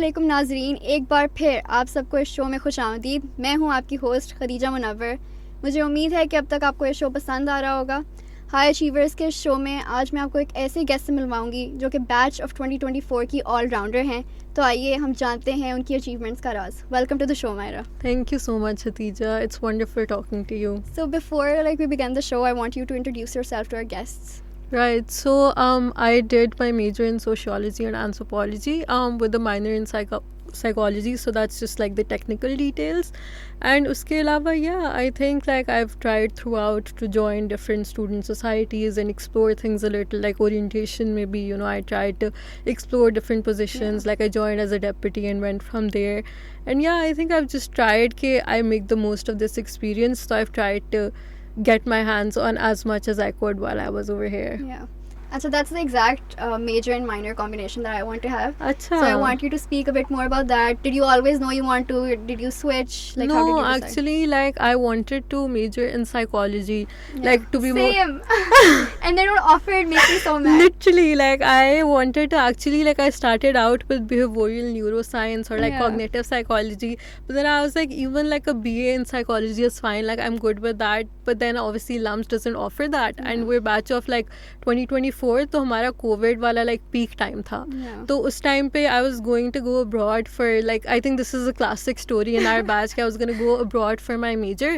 अस्सलामुअलैकुम नाजरीन, एक बार फिर आप सबको इस शो में खुश आमदीद। मैं हूं आपकी होस्ट खदीजा मुनव्वर। मुझे उम्मीद है कि अब तक आपको ये शो पसंद आ रहा होगा। हाई अचीवर्स के इस शो में आज मैं आपको एक ऐसे गेस्ट से मिलवाऊंगी जो कि बैच ऑफ 2024 की ऑलराउंडर हैं। तो आइए हम जानते हैं उनकी अचीवमेंट्स का राज। Welcome to the show Myra. Thank you so much, Hatija. It's wonderful talking to you. So before we begin the show, I want you to introduce yourself to our guests. Right. So I did my major in sociology and anthropology with a minor in psychology. So that's just like the technical details. And uske alawa, yeah, I think like I've tried throughout to join different student societies and explore things a little, like orientation maybe, I tried to explore different positions. Yeah. Like I joined as a deputy and went from there. And yeah, I think I've just tried I make the most of this experience. So I've tried to get my hands on as much as I could while I was over here. Yeah. And so that's the exact major and minor combination that I want to have. Acha. So I want you to speak a bit more about that. Did you always know you want to? Did you switch? Like, how did No, you decide? actually, like I wanted to major in psychology, Yeah. like to be more. Same. And they don't offer it, makes me so mad. Literally, like I wanted to actually, like I started out with behavioral neuroscience or like Yeah. cognitive psychology, but then I was like, even like a BA in psychology is fine, like I'm good with that. But then obviously LUMS doesn't offer that, and we're batch of like 2024, तो हमारा Covid वाला like peak time था. Yeah. तो उस time पे I was going to go abroad for like, I think this is a classic story in our batch, I was going to go abroad for my major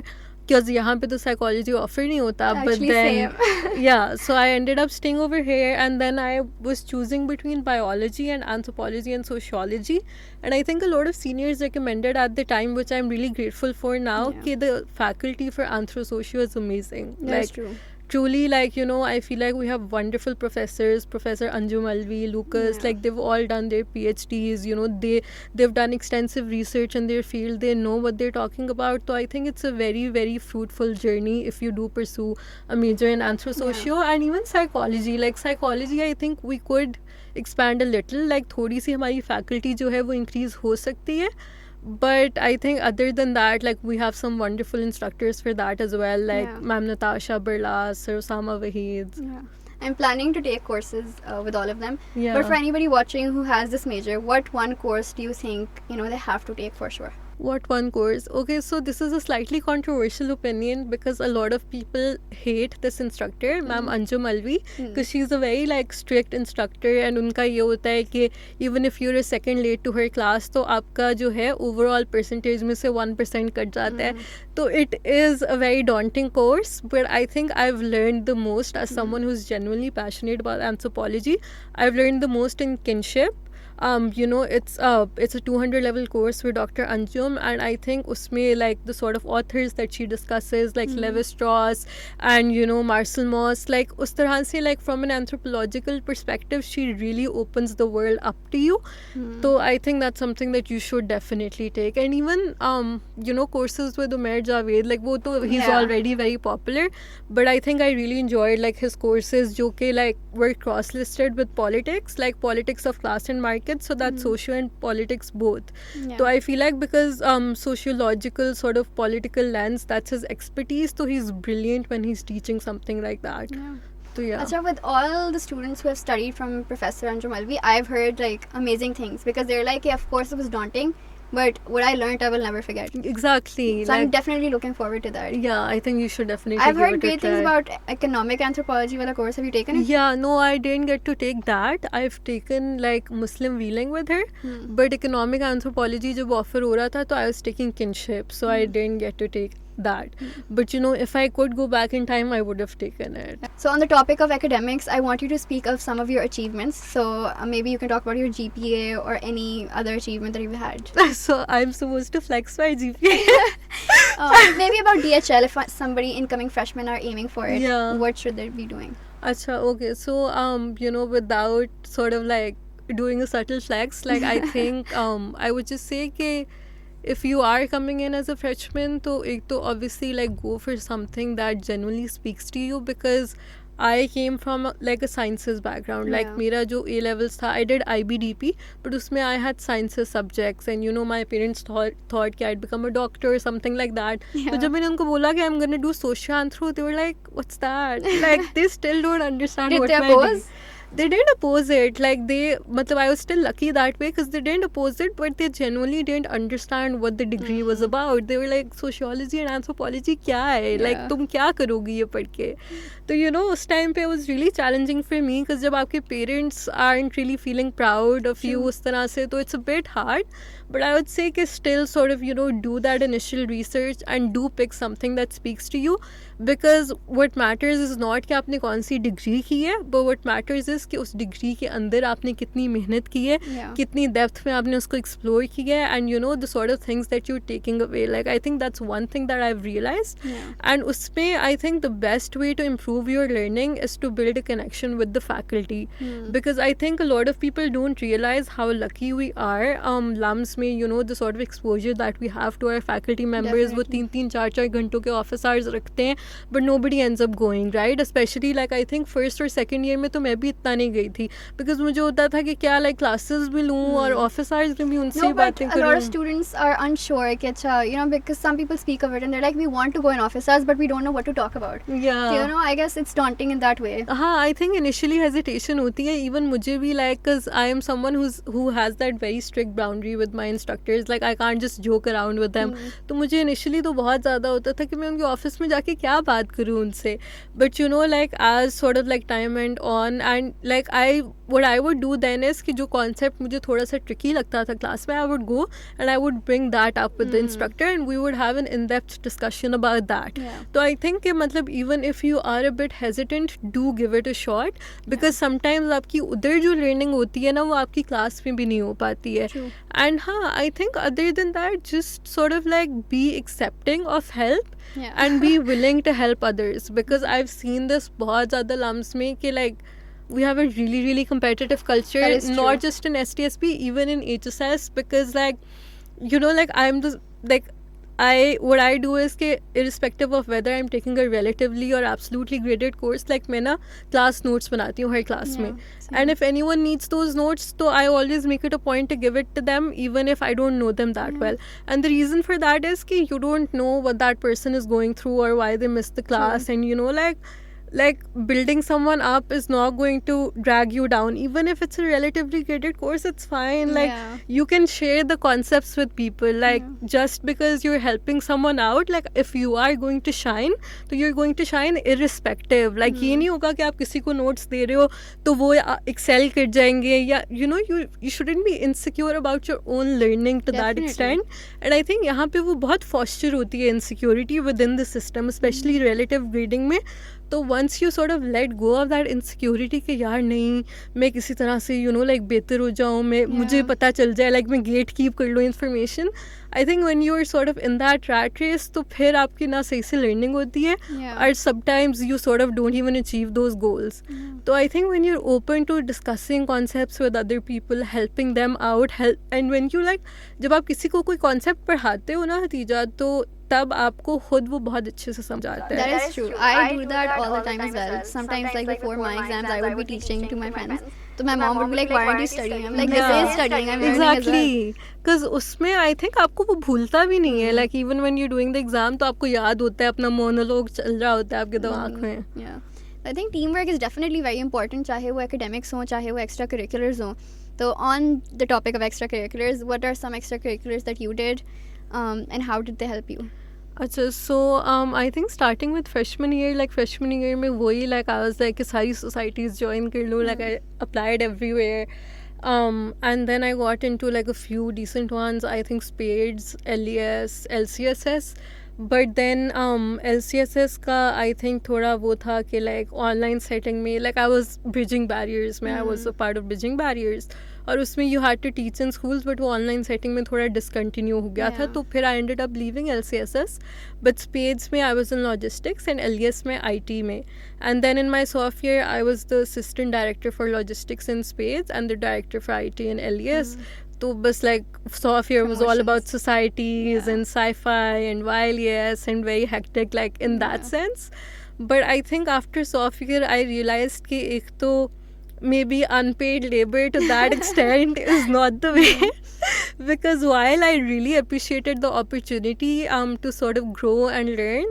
because यहाँ पे तो psychology offer नहीं होता. Actually, but then same. yeah, so I ended up staying over here, and then I was choosing between biology and anthropology and sociology, and I think a lot of seniors recommended at the time, which I'm really grateful for now, Yeah. कि the faculty for anthrosocio is amazing. That's like true. truly, like I feel like we have wonderful professors, Professor Anjum Alvi, Lucas. Yeah. Like they've all done their PhDs, they've done extensive research in their field, they know what they're talking about. So I think it's a very, very fruitful journey if you do pursue a major in anthrosocio. And even psychology, like psychology, I think we could expand a little, like थोड़ी सी हमारी faculty जो है वो increase हो सकती है. But I think other than that, like we have some wonderful instructors for that as well, like Yeah. Ma'am Natasha Birlas, Sir Osama Waheed. Yeah. I'm planning to take courses with all of them. Yeah. But for anybody watching who has this major, what one course do you think they have to take for sure? What one course? Okay, so this is a slightly controversial opinion because a lot of people hate this instructor, Ma'am Anjum Alvi, because she's a very like strict instructor, and उनका ये होता है कि even if you're a second late to her class, तो आपका जो है overall percentage में से 1% कट जाता है. So it is a very daunting course, but I think I've learned the most as someone who's genuinely passionate about anthropology. I've learned the most in kinship. It's a 200 level course with Dr. Anjum, and I think usme like the sort of authors that she discusses, like Lewis Strauss and Marcel Mauss, like us tarah se, like from an anthropological perspective, she really opens the world up to you. So I think that's something that you should definitely take. And even courses with Umair Javed, like wo to he's Yeah. already very popular, but I think I really enjoyed like his courses jo ke like were cross listed with politics, like politics of class and market. So that's socio and politics both. Yeah. So I feel like because sociological sort of political lens, that's his expertise, so he's brilliant when he's teaching something like that. Yeah. So yeah. Acha, with all the students who have studied from Professor Anjum Alvi, I've heard like amazing things because they're like, yeah, of course it was daunting, but what I learned I will never forget. Exactly. So I'm definitely looking forward to that. Yeah, I think you should definitely I've give heard it a great things try. about economic anthropology wala course. Have you taken it? Yeah, no, I didn't get to take that. I've taken like Muslim Wheeling with her, but economic anthropology जब offer हो रहा था तो I was taking kinship, so I didn't get to take that. But if I could go back in time, I would have taken it. So on the topic of academics, I want you to speak of some of your achievements. So maybe you can talk about your GPA or any other achievement that you've had. So I'm supposed to flex my GPA. Maybe about DHL if somebody incoming freshmen are aiming for it. Yeah. What should they be doing? Acha, okay. So without sort of like doing a subtle flex, like I think I would just say कि if you are coming in as a freshman, तो एक तो obviously like go for something that genuinely speaks to you, because I came from like a sciences background. Like Yeah. मेरा जो A levels था, I did IBDP, but उसमें I had sciences subjects, and my parents thought कि I'd become a doctor or something like that. Yeah. तो जब मैंने उनको बोला कि I'm gonna do socio-anthro, they were like, what's that? Like they still don't understand Did what they my oppose? they didn't oppose it. Like they, matlab, I was still lucky that way because they didn't oppose it, but they genuinely didn't understand what the degree was about. They were like, sociology and anthropology क्या है? Like Yeah. तुम क्या करोगी ये पढ़ के? तो you know उस time पे was really challenging for me because जब आपके parents aren't really feeling proud of you उस तरह से, तो it's a bit hard. But I would say कि still sort of, you know, do that initial research and do pick something that speaks to you, because what matters is not कि आपने कौन सी degree की है, but what matters is कि उस degree के अंदर आपने कितनी मेहनत की है, Yeah. कितनी डेप्थ में आपने उसको एक्सप्लोर किया है, and you know the sort of things that you're taking away. Like I think that's one thing that I've realized. Yeah. And उसमें I think the best way to improve your learning is to build a connection with the faculty, because I think a lot of people don't realize how lucky we are. LUMS में, you know, the sort of exposure that we have to our faculty members, वो Definitely. 3-4 घंटों के office hours रखते हैं, but nobody ends up going, right? Especially like I think first or second year में तो मैं भी इतना नहीं गई थी, because मुझे होता था कि क्या like classes भी लूँ और office hours में भी उनसे No, but बातें a lot of करूँ. students are unsure कि अच्छा, you know, because some people speak of it and they're like, we want to go in office hours, but we don't know what to talk about. Yeah. So, you know, I guess it's daunting in that way. हाँ, I think initially hesitation होती है, even मुझे भी, like, cause I am someone who has that very strict boundary with my instructors, like I can't just joke around with them. तो मुझे initially तो बहुत ज़्यादा होता था कि मैं उनके ऑफिस में जाके क्या बात करूँ उनसे, but you know, like as sort of like time went on, and like what I would do then is कि जो concept मुझे थोड़ा सा tricky लगता था class में, I would go and I would bring that up with the instructor and we would have an in-depth discussion about that. Yeah. तो I think कि मतलब even if you are a bit hesitant, do give it a shot, because sometimes आपकी उधर जो learning होती है ना, वो आपकी class में भी नहीं हो पाती है. True. And हाँ, I think other than that, just sort of like be accepting of help Yeah. and be willing to help others, because I've seen this बहुत ज़्यादा LUMS में कि like we have a really really competitive culture, That is not true. just in STSP, even in HSS, because like you know, like I'm the like what I do is कि irrespective of whether I'm taking a relatively or absolutely graded course, like मैं ना class notes बनाती हूँ हर class में, same. and if anyone needs those notes, तो I always make it a point to give it to them, even if I don't know them that well. And the reason for that is कि you don't know what that person is going through or why they missed the class, and you know, like building someone up is not going to drag you down, even if it's a relatively graded course, it's fine. Like Yeah. you can share the concepts with people, like just because you're helping someone out, like if you are going to shine, तो you're going to shine irrespective. Like ये नहीं होगा कि आप किसी को notes दे रहे हो तो वो excel कर जाएंगे, या you know, you shouldn't be insecure about your own learning to that Definitely. extent. And I think यहाँ पे वो बहुत posture होती है insecurity within the system, especially relative grading में. तो once you sort of let go of that insecurity कि यार नहीं, मैं किसी तरह से you know like बेहतर हो जाऊँ, मैं मुझे पता चल जाए, like मैं gate keep कर लूँ information. I think when you are sort of in that rat race, तो फिर आपकी ना सही से learning होती है, Yeah. or sometimes you sort of don't even achieve those goals. So I think when you're open to discussing concepts with other people, helping them out, and when you like, जब आप किसी को कोई concept पढ़ाते हो ना हतीजा, तो तब आपको खुद वो बहुत अच्छे से समझ आता है. That is true. I do that all the time as well. Sometimes, like before my exams, I would be teaching to my friends. So my mom would be like, "Why aren't you studying?" I'm like, "This is studying. I'm learning as well." Exactly. Because उसमें I think आपको वो भूलता भी नहीं है. Like even when you're doing the exam, तो आपको याद होता है, अपना monologue चल रहा होता है आपके दिमाग में. Yeah. I think teamwork is definitely very important, चाहे वो academics हो, चाहे वो extracurriculars हो. So on the topic of extracurriculars, what are some extracurriculars that you did, and how did they help you? अच्छा, so I think starting with freshman year में वही like I was like कि सारी societies join कर लूँ, like I applied everywhere, and then I got into like a few decent ones. I think Spades, LES, LCSS, but then LCSS का I think थोड़ा वो था कि like online setting में like I was bridging barriers में, I was a part of bridging barriers, और उसमें you had to teach in schools, but वो online setting में थोड़ा discontinue हो गया था, Yeah. तो फिर I ended up leaving LCSS, but Spades में I was in logistics and LES में IT में, and then in my sophomore year I was the assistant director for logistics in Spades and the director for IT in LES. तो बस like sophomore year was all about Promotions. societies Yeah. and sci-fi and YLES and very hectic like in that Yeah. sense. But I think after sophomore year I realized कि एक तो maybe unpaid labor to that extent is not the way. Because while I really appreciated the opportunity to sort of grow and learn,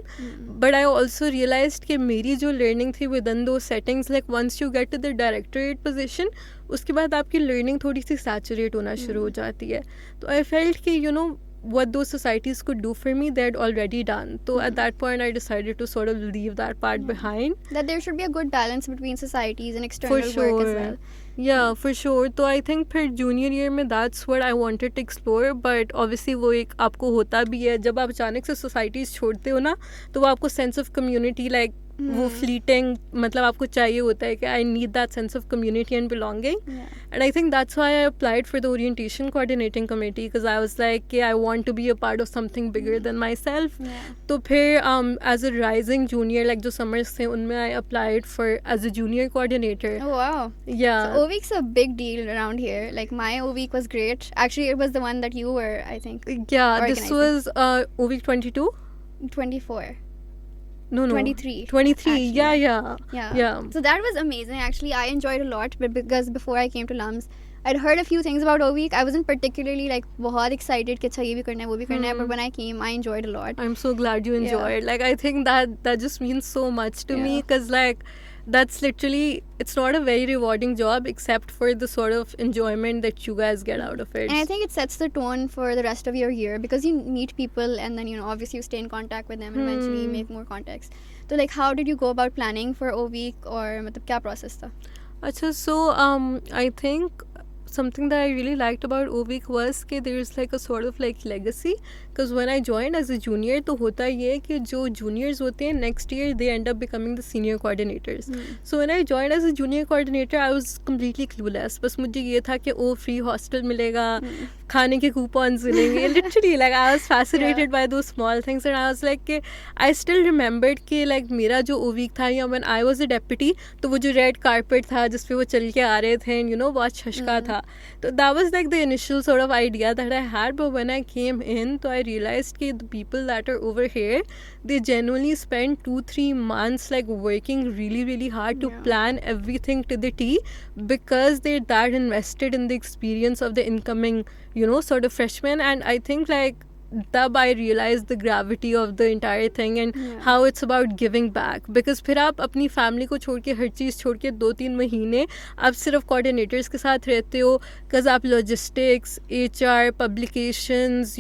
but I also realized कि मेरी जो learning थी within those settings, like once you get to the directorate position, उसके बाद आपकी learning थोड़ी सी saturate होना शुरू हो जाती है. तो I felt कि what those societies could do for me, they'd already done. So at that point, I decided to sort of leave that part behind. That there should be a good balance between societies and external For sure. work as well. Yeah, for sure. So I think for junior year में that's what I wanted to explore. But obviously वो एक आपको होता भी है जब आप अचानक से societies छोड़ते हो ना, तो वो आपको sense of community like वो fleeting मतलब आपको चाहिए होता है कि I need that sense of community and belonging. Yeah. And I think that's why I applied for the orientation coordinating committee, because I was like I want to be a part of something bigger than myself. Yeah. तो फिर as a rising junior, like जो summers थे उनमें I applied for as a junior coordinator. Oh wow. Yeah. So O-Week's a big deal around here. Like my O-Week was great. Actually, it was the one that you were, I think, Yeah, this organizing. was O-Week 22? 24. No. 23. 23, actually. yeah. Yeah. So that was amazing. Actually, I enjoyed a lot, but because before I came to LUMS, I'd heard a few things about O-Week. I wasn't particularly like बहुत excited कि अच्छा ये भी करना है वो भी करना है, but when I came, I enjoyed a lot. I'm so glad you enjoyed. Like I think that just means so much to me, because like that's literally, it's not a very rewarding job except for the sort of enjoyment that you guys get out of it. And I think it sets the tone for the rest of your year because you meet people and then obviously you stay in contact with them and eventually make more contacts. So like how did you go about planning for O-Week, or मतलब क्या process था? Achha, so I think something that I really liked about O-Week was कि there's like a sort of like legacy, because when I joined as a junior तो होता ये है कि जो juniors होते हैं next year they end up becoming the senior coordinators. So when I joined as a junior coordinator I was completely clueless. बस मुझे ये था कि free hostel मिलेगा, खाने के coupons मिलेंगे. Literally like I was fascinated by those small things, and I was like कि I still remembered कि like मेरा जो O-Week था या when I was a deputy तो वो जो red carpet था जिस पे वो चल के आ रहे थे and बहुत शशका था. So that was like the initial sort of idea that I had, but when I came in तो I realized that the people that are over here, they genuinely spend 2-3 months like working really really hard to plan everything to the T, because they're that invested in the experience of the incoming sort of freshmen. And I think like तब I realized the gravity of the entire thing and how it's about giving back. Because फिर आप अपनी family को छोड़ के हर चीज़ छोड़ के 2-3 महीने आप सिर्फ कोऑर्डिनेटर्स के साथ रहते हो, बिकॉज आप लॉजिस्टिक्स, HR, पब्लिकेशंस,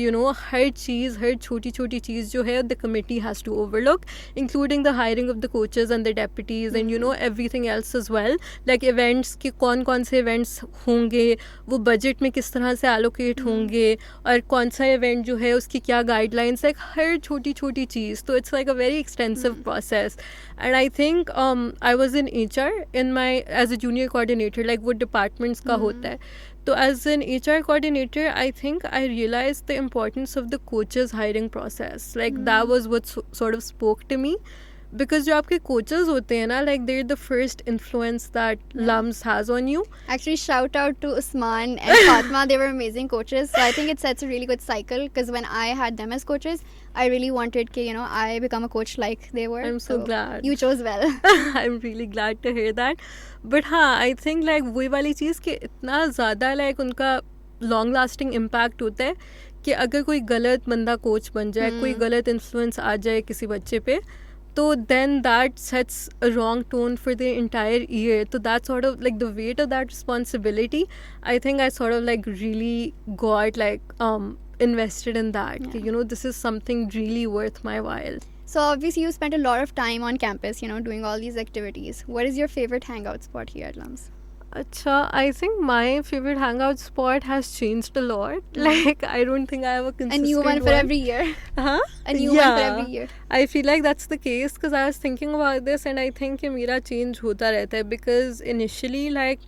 हर चीज़, हर छोटी छोटी चीज़ जो है the committee has to overlook, including the hiring of the coaches and the deputies and everything else as well. Like events के कौन से इवेंट्स होंगे, वो बजट में किस तरह से एलोकेट होंगे, और कौन सा इवेंट जो है उसकी क्या गाइडलाइंस, लाइक हर छोटी छोटी चीज़. तो it's like a very extensive process. And I think I was in HR in my as a junior coordinator, like वो डिपार्टमेंट्स का होता है. तो as an HR coordinator, I think I realized the importance of the coaches hiring process. Like that was what sort of spoke to me. Because जो आपके coaches होते हैं ना, like they're the first influence that LUMS has on you. Actually, shout out to Usman and Fatma. They were amazing coaches. So I think it sets a really good cycle, because when I had them as coaches, I really wanted कि I become a coach like they were. I'm so glad. You chose well. I'm really glad to hear that. But हाँ, I think like वही वाली चीज़ कि इतना ज़्यादा like उनका long lasting impact होता है कि अगर कोई गलत बंदा कोच बन जाए, कोई गलत इन्फ्लुएंस आ जाए किसी बच्चे पे, तो then that sets a wrong tone for the entire year. So that sort of like the weight of that responsibility, I think I sort of like really got like invested in that. This is something really worth my while. So obviously you spent a lot of time on campus, doing all these activities. What is your favorite hangout spot here at LUMS? Acha, I think my favorite hangout spot has changed a lot. Like I don't think I have a consistent A new one for every year. Huh? A new one for every year. I feel like that's the case, because I was thinking about this and I think कि मेरा change होता रहता है. Because initially like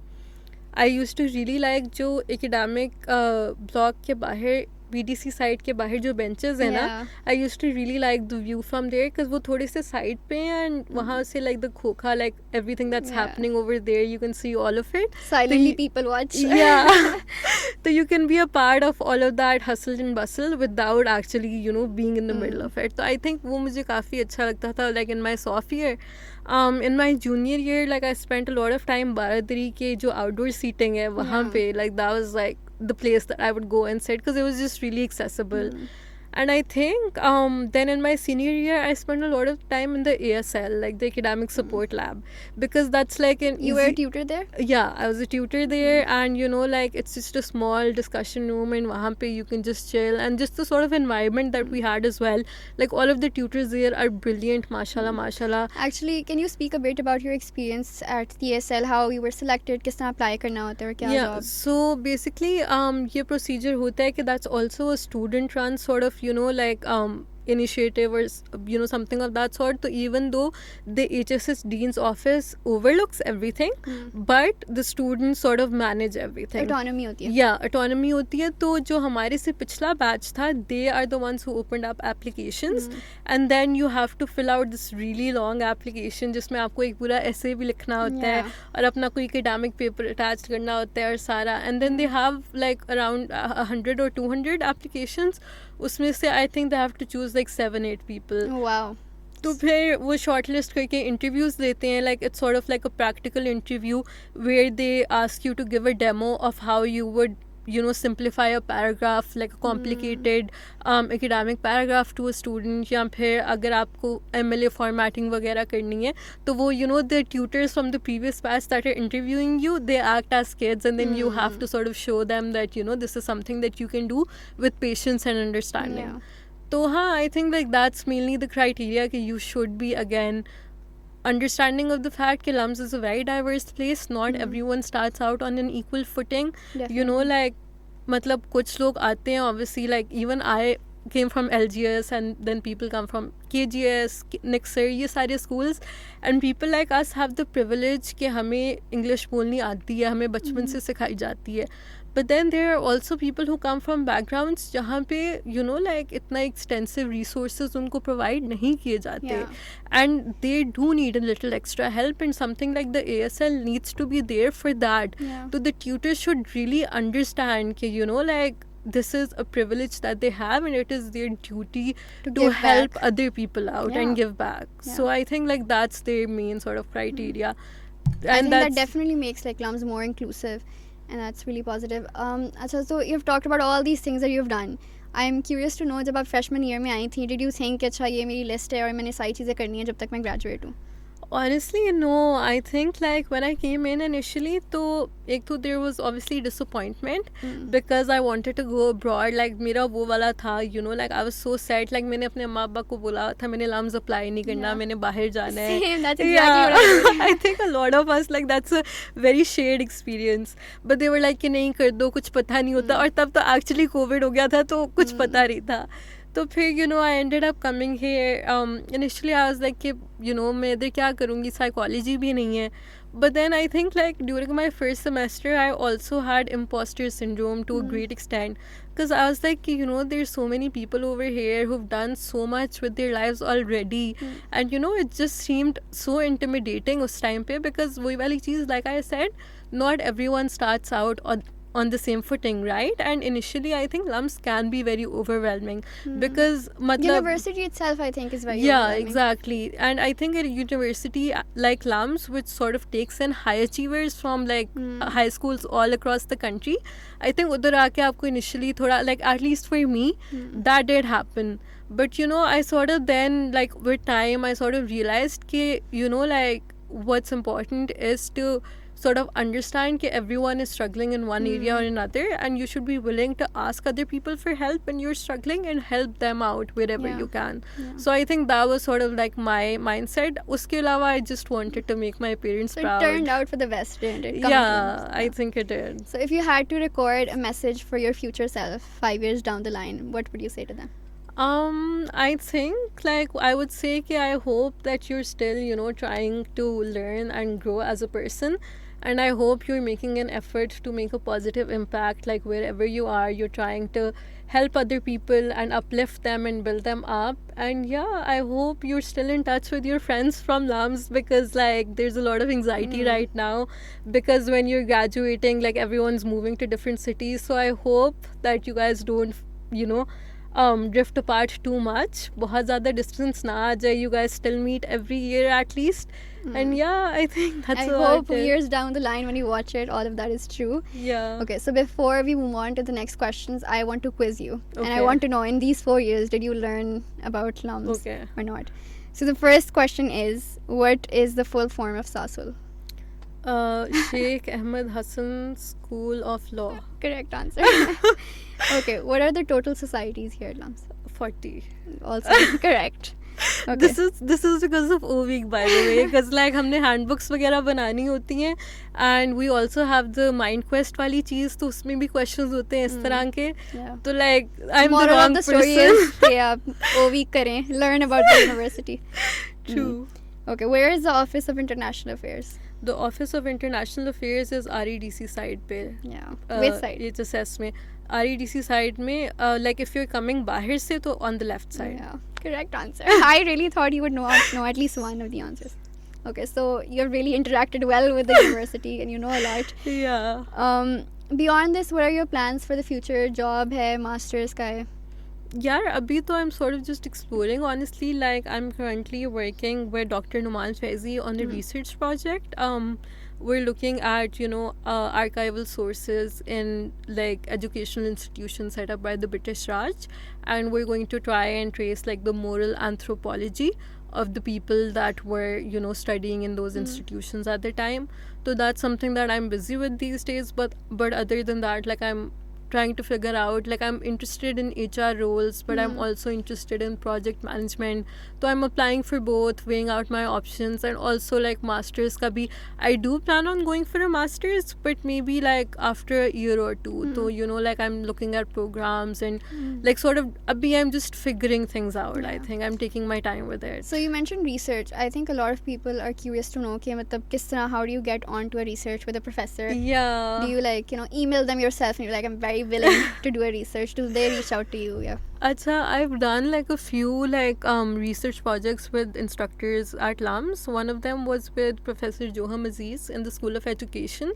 I used to really like जो academic block के बाहर BDC side के बाहर जो बेंचेस है ना, Yeah. I used to really like the view from there because वो थोड़े से साइड पे हैं and वहाँ से like the खोखा, like everything that's Yeah. happening over there, you can see all of it. Silently you- people watch. Yeah. So you can be a part of all of that hustle and bustle without actually, you know, being in the middle of it. So I think वो मुझे काफ़ी अच्छा लगता था, like in my sophomore year. In my junior year, like I spent a lot of time बारादरी के जो outdoor seating है वहाँ Yeah. पे, like that was like the place that I would go and sit because it was just really accessible. And I think then in my senior year, I spent a lot of time in the ASL, like the Academic Support Lab, because that's like an You were a easy- tutor there? Yeah, I was a tutor there, and you know, like it's just a small discussion room, and wahan pe you can just chill, and just the sort of environment that we had as well. Like all of the tutors there are brilliant, mashallah, mashallah. Actually, can you speak a bit about your experience at the ASL, how you were selected, किस तरह apply करना होता है और क्या Yeah, job? so basically ये procedure होता है कि that's also a student run sort of, you know, like initiative or you know, something of that sort. So even though the HSS Dean's office overlooks everything, but the students sort of manage everything. Autonomy होती है. Yeah, autonomy होती है. तो जो हमारे से पिछला batch था, they are the ones who opened up applications, and then you have to fill out this really long application जिसमें आपको एक पूरा essay भी लिखना होता है Yeah. और अपना कोई academic paper attach करना होता है और सारा, and then they have like around 100 or 200 applications. उसमें से I think they have to choose like 7-8 people. Oh, wow. तो फिर वो शॉर्ट लिस्ट करके इंटरव्यूज देते हैं, like it's sort of like a practical interview where they ask you to give a demo of how you would, you know, simplify a paragraph, like a complicated academic paragraph to a student. या फिर अगर आपको MLA formatting वगैरह करनी है तो वो, you know, the tutors from the previous batch that are interviewing you, they act as kids, and then you have to sort of show them that, you know, this is something that you can do with patience and understanding. Yeah. तो हाँ, I think like that's mainly the criteria कि you should be, again, understanding of the fact that LUMS is a very diverse place. Not everyone starts out on an equal footing. You know, like मतलब कुछ लोग आते हैं, obviously, like even I came from LGS, and then people come from KGS, Nixer, ये सारे schools, and people like us have the privilege कि हमें English बोलनी आती है, हमें बचपन से सिखाई जाती है. But then there are also people who come from backgrounds जहाँ पे, you know, like इतना extensive resources उनको provide नहीं किए जाते. Yeah. And they do need a little extra help, and something like the ASL needs to be there for that. Yeah. So the tutors should really understand कि, you know, like this is a privilege that they have, and it is their duty to give help back. other people out Yeah. and give back. Yeah. So I think like that's their main sort of criteria. I think that definitely makes like LUMS more inclusive, and that's really positive. अच्छा, so you've talked about all these things that you've done. I'm curious to know, जब आप freshman year में आई थी, did you think कि अच्छा ये मेरी list है और मैंने सारी चीज़ें करनी है जब तक मैं graduate हूँ? Honestly, no. I think like when I came in initially, तो एक तो there was obviously disappointment because I wanted to go abroad. Like मेरा वो वाला था, you know, like I was so sad. Like मैंने अपने अम्मा अब्बा को बोला था मैंने LUMS apply नहीं करना, Yeah. मैंने बाहर जाना है. Same, that's exactly what I did. I think a lot of us, like that's a very shared experience. But they were like कि नहीं कर दो, कुछ पता नहीं होता. और तब तो actually COVID हो गया था, तो कुछ पता नहीं था. तो फिर, you know, I ended up coming here. Initially I was like कि, you know, मैं इधर क्या करूँगी, psychology भी नहीं है. But then I think like during my first semester I also had imposter syndrome to a great extent, because I was like, you know, there's so many people over here who've done so much with their lives already, and you know, it just seemed so intimidating उस time पे, because वही वाली चीज़, like I said, not everyone starts out on the same footing, right? And initially I think LUMS can be very overwhelming because matlab, University itself, I think, is very yeah, overwhelming. exactly. And I think a university like LUMS, which sort of takes in high achievers from like high schools all across the country, I think udhar aake aapko initially thoda, like at least for me, that did happen. But you know, I sort of then, like with time, I sort of realized कि, you know, like what's important is to sort of understand that everyone is struggling in one area or another, and you should be willing to ask other people for help when you're struggling and help them out wherever Yeah. you can. So I think that was sort of like my mindset. Uske alawa, I just wanted to make my parents So proud. it turned out for the best, didn't it? Coming Yeah, from- I think it did. So if you had to record a message for your future self 5 years down the line, what would you say to them? I think like I would say कि I hope that you're still, you know, trying to learn and grow as a person, and I hope you're making an effort to make a positive impact, like wherever you are, you're trying to help other people and uplift them and build them up. And yeah, I hope you're still in touch with your friends from LUMS, because like there's a lot of anxiety right now, because when you're graduating, like everyone's moving to different cities. So I hope that you guys don't, you know, drift apart too much. बहुत ज़्यादा distance ना आ जाए. You guys still meet every year at least. And yeah, I think that's I about hope it. years down the line when you watch it, all of that is true. Yeah. Okay, so before we move on to the next questions, I want to quiz you. And I Okay. want to know, in these 4 years, did you learn about LUMS Okay. or not? So the first question is, what is the full form of SASUL? Sheikh Ahmed Hassan School of Law. Correct answer. Okay, what are the total societies here at LUMS? 40. Also correct. Okay. This is because of O week, by the way, because like हमने handbooks वगैरह बनानी होती हैं, and we also have the mind quest वाली चीज़, तो उसमें भी questions होते हैं इस तरह के. Yeah. तो like I'm the Moral of wrong the story person. is कि आप OV करें, learn about the university. True. Okay, where is the Office of International Affairs? The Office of International Affairs is REDC side पे. Yeah. Which side? HSS में. REDC side में, like if you're coming बाहर से, तो on the left side. Yeah. Correct answer. I really thought you would know at least one of the answers. Okay, so you've really interacted well with the university and you know a lot. Yeah. Beyond this, what are your plans for the future? Job है, masters का है? Yeah, abhi to I'm sort of just exploring, honestly. Like I'm currently working with Dr. Numan Faizi on a research project. We're looking at, you know, archival sources in like educational institutions set up by the British Raj, and we're going to try and trace like the moral anthropology of the people that were, you know, studying in those institutions at the time. So that's something that I'm busy with these days. But other than that, like I'm trying to figure out, like I'm interested in HR roles, but I'm also interested in project management. So I'm applying for both, weighing out my options, and also like masters ka bhi. I do plan on going for a masters, but maybe like after a year or two. So you know, like I'm looking at programs and like sort of abhi I'm just figuring things out. I think I'm taking my time with it. So you mentioned research. I think a lot of people are curious to know कि मतलब किस तरह, how do you get onto a research with a professor? Yeah. Do you like, you know, email them yourself and you're like, I'm very willing to do a research? Do they reach out to you? Yeah. Acha, I've done like a few like research projects with instructors at LUMS. One of them was with Professor Joham Aziz in the School of Education.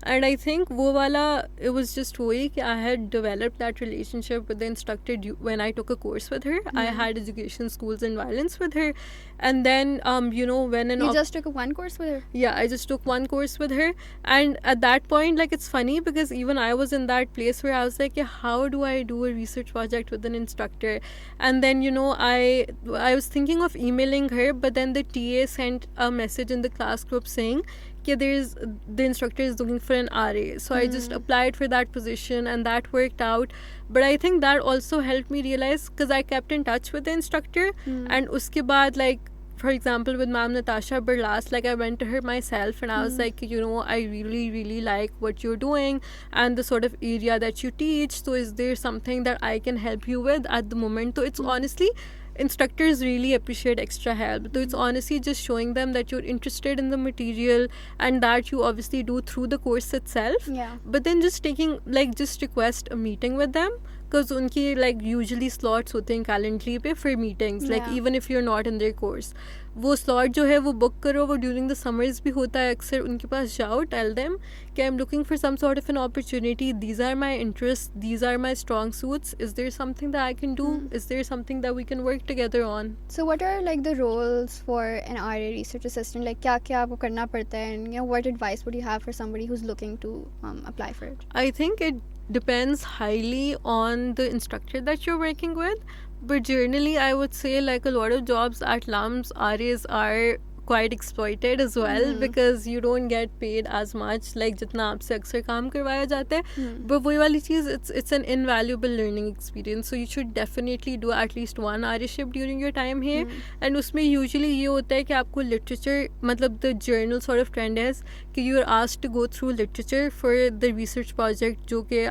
And I think wo wala, it was just way कि I had developed that relationship with the instructor when I took a course with her. I had education, schools and violence with her. And then, you know, when You just took one course with her? yeah, I just took one course with her. And at that point, like, it's funny because even I was in that place where I was like, yeah, how do I do a research project with an instructor? And then, you know, I was thinking of emailing her, but then the TA sent a message in the class group saying that the instructor is looking for an RA. So I just applied for that position and that worked out. But I think that also helped me realize, because I kept in touch with the instructor, and uske baad, like, for example, with Ma'am Natasha Burlas, like I went to her myself and I was like, you know, I really, really like what you're doing and the sort of area that you teach. So is there something that I can help you with at the moment? So it's honestly, instructors really appreciate extra help. So it's honestly just showing them that you're interested in the material and that you obviously do through the course itself. Yeah. But then just taking, like, just request a meeting with them, because उनकी like usually slots होते हैं calendar पे for meetings, like Yeah. even if you're not in their course, वो slot जो है वो book करो. वो during the summers भी होता है अक्सर. उनके पास जाओ, tell them कि I'm looking for some sort of an opportunity, these are my interests, these are my strong suits, is there something that I can do, is there something that we can work together on? So what are like the roles for an RA research assistant? Like क्या क्या आपको करना पड़ता है, and you know, what advice would you have for somebody who's looking to apply for it? I think it depends highly on the instructor that you're working with, but generally I would say like a lot of jobs at LUMS, RAs are quite exploited as well, because you don't get paid as much like जितना आपसे अक्सर काम करवाया जाता है. But वही वाली चीज़, it's an invaluable learning experience, so you should definitely do at least one RA-ship during your time here. And उसमें usually ये होता है कि आपको literature, मतलब the general sort of trend is कि you are asked to go through literature for the research project, जो कि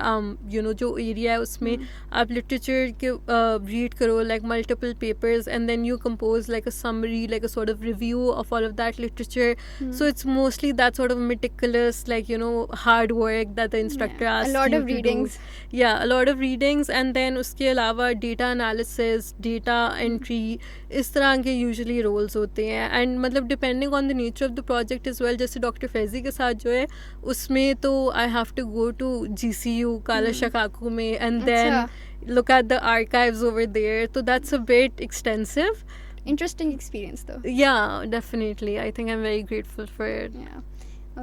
you know, जो area है उसमें आप literature के read करो, like multiple papers, and then you compose like a summary, like a sort of review of all of that literature. So it's mostly that sort of meticulous, like, you know, hard work that the instructor Yeah, a asks lot you of to readings. do. Yeah, a lot of readings, and then उसके अलावा data analysis, data entry, इस तरह के usually roles होते हैं. And मतलब depending on the nature of the project as well, जैसे doctor Faizi के साथ जो है उसमें तो I have to go to GCU काला शकाकू में and then अच्छा. look at the archives over there. So that's a bit extensive. Interesting experience though. Yeah, definitely. I think I'm very grateful for it. Yeah.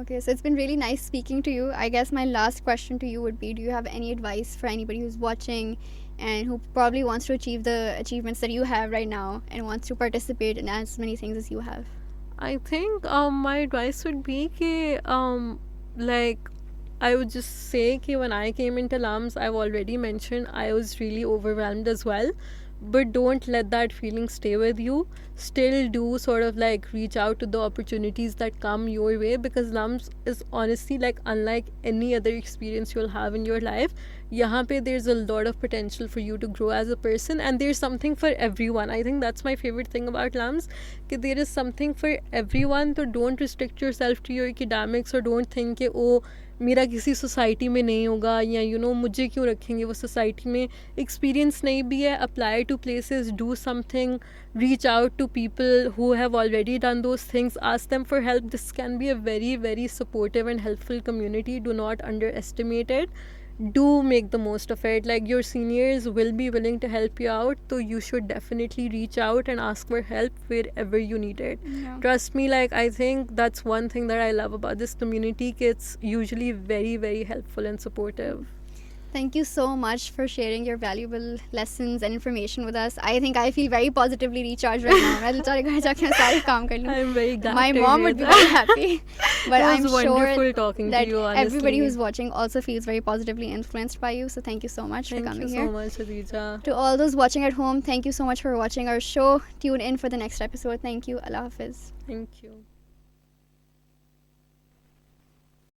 Okay, so it's been really nice speaking to you. I guess my last question to you would be, do you have any advice for anybody who's watching and who probably wants to achieve the achievements that you have right now and wants to participate in as many things as you have? I think my advice would be like I would just say that when I came into LAMS, I've already mentioned I was really overwhelmed as well. But don't let that feeling stay with you. Still do sort of like reach out to the opportunities that come your way, because LAMS is honestly like unlike any other experience you'll have in your life. Yahan pe there's a lot of potential for you to grow as a person, and there's something for everyone. I think that's my favorite thing about LAMS, that there is something for everyone. So don't restrict yourself to your academics, or don't think that, oh, मेरा किसी society में नहीं होगा, या you know मुझे क्यों रखेंगे वो सोसाइटी में. एक्सपीरियंस नहीं भी है, apply to places, do something, reach out to people who have already done those things, ask them for help. This can be a very, very supportive and helpful community. Do not underestimate it. Do make the most of it. Like, your seniors will be willing to help you out, so you should definitely reach out and ask for help wherever you need it. Yeah. Trust me, like, I think that's one thing that I love about this community. It's usually very, very helpful and supportive. Thank you so much for sharing your valuable lessons and information with us. I think I feel very positively recharged right now. मैं बेचारे घर जाके मैं सारे काम कर लूँ. I'm very glad My to mom hear would be that. very happy. But It I'm was wonderful sure talking that to you, honestly. everybody who's watching also feels very positively influenced by you. So thank you so much for Thank coming you here. so much, Adija. To all those watching at home, thank you so much for watching our show. Tune in for the next episode. Thank you. Allah Hafiz. Thank you.